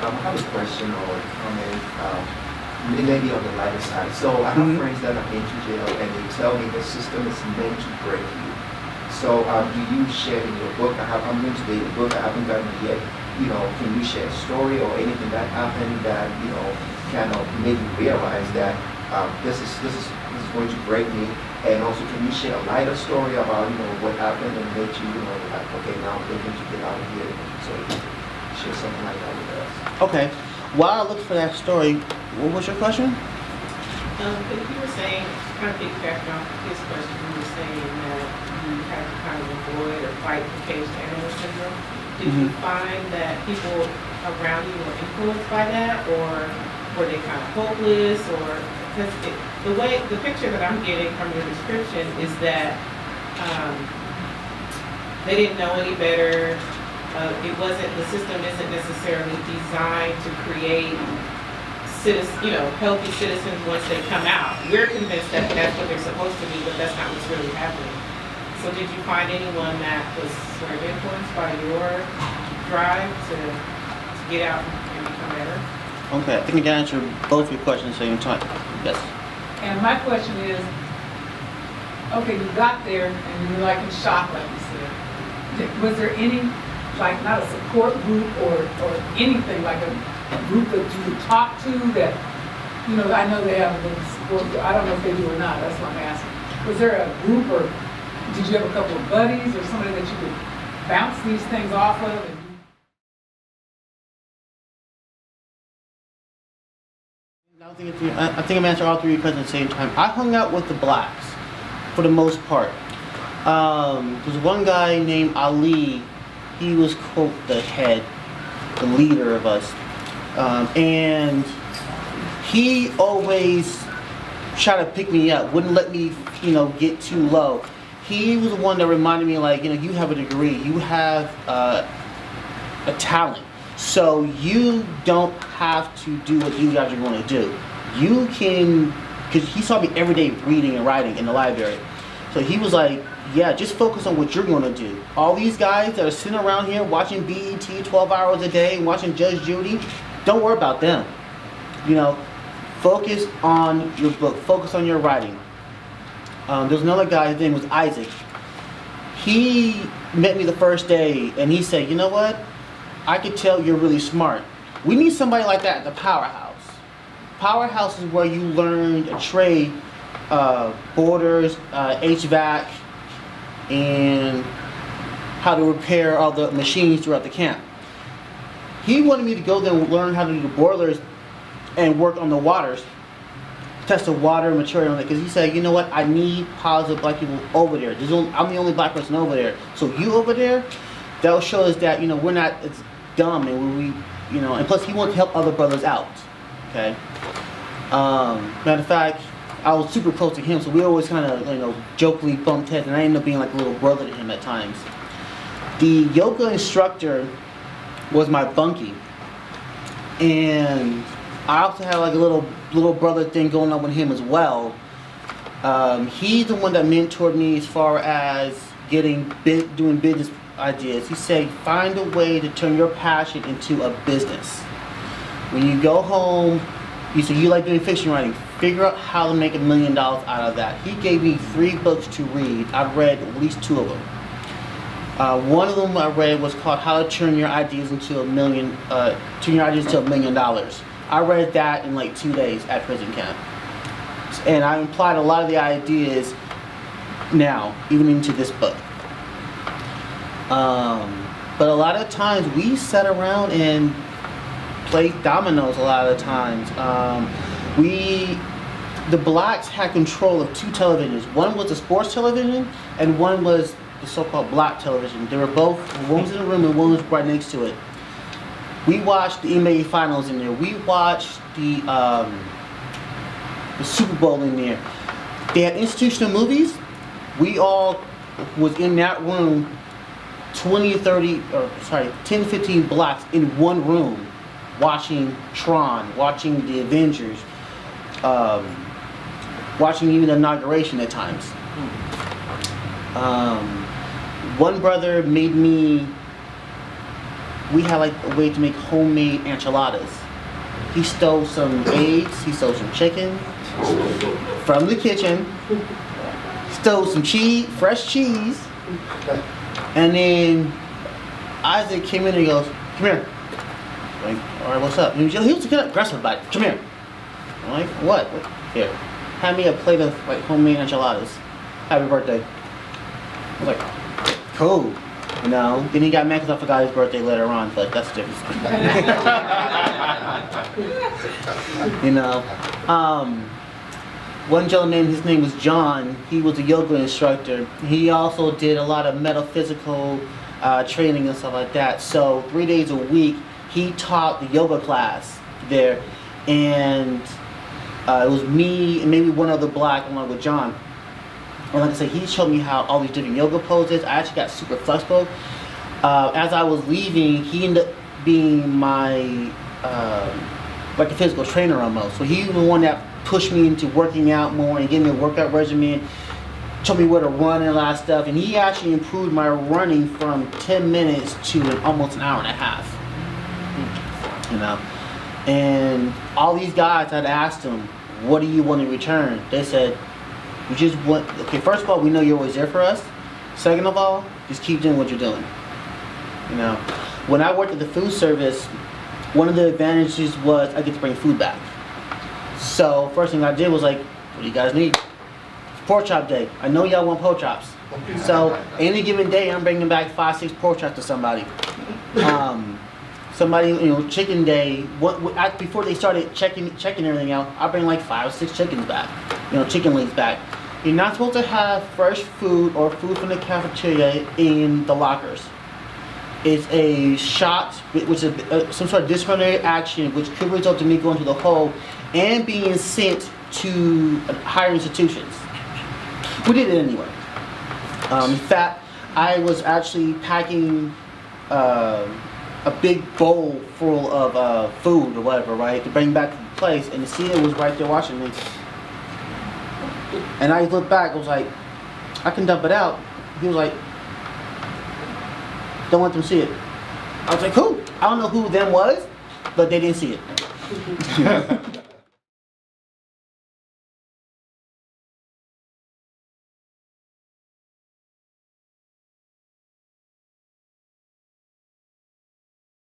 I have a question or a comment, maybe on the lighter side. So I have friends that are into jail and they tell me the system is meant to break you. So do you share in your book? I'm going to read the book, I haven't gotten it yet. Can you share a story or anything that happened that, kind of made you realize that this is going to break me? And also, can you share a lighter story about, what happened and made you, like, okay, now I'm looking to get out of here. So share something like that with us. Okay. While I look for that story, what was your question? If you were saying, kind of piggybacking off his question, you were saying that you had to kind of avoid or fight the caged animal syndrome. Did you find that people around you were influenced by that, or were they kind of hopeless, or because the picture that I'm getting from your description is that they didn't know any better. The system isn't necessarily designed to create healthy citizens once they come out. We're convinced that that's what they're supposed to be, but that's not what's really happening. So did you find anyone that was sort of influenced by your drive to get out and become better? Okay, I think I can answer both your questions at the same time. Yes. And my question is, okay, you got there and you were like in shock, like you said. Was there any, like, not a support group or anything, like a group that you would talk to that, I know they have a little support group. I don't know if they do or not, that's what I'm asking. Was there a group, or did you have a couple of buddies or somebody that you could bounce these things off of? I think I'm answering all three of your questions at the same time. I hung out with the blacks for the most part. There's one guy named Ali. He was, quote, the head, the leader of us. And he always tried to pick me up, wouldn't let me, get too low. He was the one that reminded me, like, you have a degree, you have a talent. So you don't have to do what you guys are going to do. You can, because he saw me every day reading and writing in the library. So he was like, yeah, just focus on what you're going to do. All these guys that are sitting around here watching BET 12 hours a day, watching Judge Judy, don't worry about them. Focus on your book, focus on your writing. There's another guy, his name was Isaac. He met me the first day and he said, you know what? I could tell you're really smart. We need somebody like that at the Powerhouse. Powerhouse is where you learn a trade, boarders, HVAC, and how to repair all the machines throughout the camp. He wanted me to go there and learn how to do the boilers and work on the waters, test the water material on it, because he said, you know what, I need positive black people over there. I'm the only black person over there. So you over there, that'll show us that, we're not as dumb, and and plus he wants to help other brothers out. Okay. Matter of fact, I was super close to him, so we always kind of, jokingly bumped heads, and I ended up being like a little brother to him at times. The yoga instructor was my bunkie, and I also had like a little brother thing going on with him as well. He's the one that mentored me as far as doing business ideas. He said, find a way to turn your passion into a business. When you go home, he said, you like doing fiction writing, figure out how to make $1 million out of that. He gave me 3 books to read. I read at least 2 of them. One of them I read was called How to Turn Your Ideas into $1 million. I read that in like 2 days at prison camp, and I applied a lot of the ideas now, even into this book. But a lot of times we sat around and played dominoes. A lot of the times, the blacks had control of 2 televisions. One was the sports television, and one was the so-called black television. They were both, one was in the room and one was right next to it. We watched the NBA Finals in there. We watched the Super Bowl in there. They had institutional movies. We all was in that room, 10, 15 blacks in one room, watching Tron, watching the Avengers, watching even the inauguration at times. One brother made me we had like a way to make homemade enchiladas. He stole some eggs, he stole some chicken from the kitchen, stole some cheese, fresh cheese, and then Isaac came in and he goes, "Come here." I'm like, "All right, what's up?" And he was getting aggressive about it. "Come here." I'm like, "What?" "Here, hand me a plate of like homemade enchiladas. Happy birthday." I was like, "Cool." You know, then he got mad because I forgot his birthday later on, but that's different. You know, one gentleman, his name was John. He was a yoga instructor. He also did a lot of metaphysical training and stuff like that. So 3 days a week, he taught the yoga class there, and it was me and maybe one other black along with John. And like I said, he showed me how all these different yoga poses. I actually got super flexible. As I was leaving, he ended up being my like a physical trainer almost. So he was the one that pushed me into working out more and gave me a workout regimen, showed me where to run and a lot of stuff. And he actually improved my running from 10 minutes to almost an hour and a half. You know, and all these guys, I'd asked them, "What do you want in return?" They said, "We just want, okay, first of all, we know you're always there for us. Second of all, just keep doing what you're doing." You know, when I worked at the food service, one of the advantages was I get to bring food back. So first thing I did was like, "What do you guys need?" "It's pork chop day. I know y'all want pork chops." So any given day, I'm bringing back 5-6 pork chops to somebody. Somebody, you know, chicken day. Before they started checking everything out, I bring like 5 or 6 chickens back. You know, chicken legs back. You're not supposed to have fresh food or food from the cafeteria in the lockers. It's a shot, which is some sort of disciplinary action, which could result in me going to the hole and being sent to higher institutions. We did it anyway. In fact, I was actually packing a big bowl full of food or whatever, right, to bring back to the place, and the CEO was right there watching me. And I looked back, I was like, "I can dump it out." He was like, "Don't let them see it." I was like, "Who?" I don't know who them was, but they didn't see it.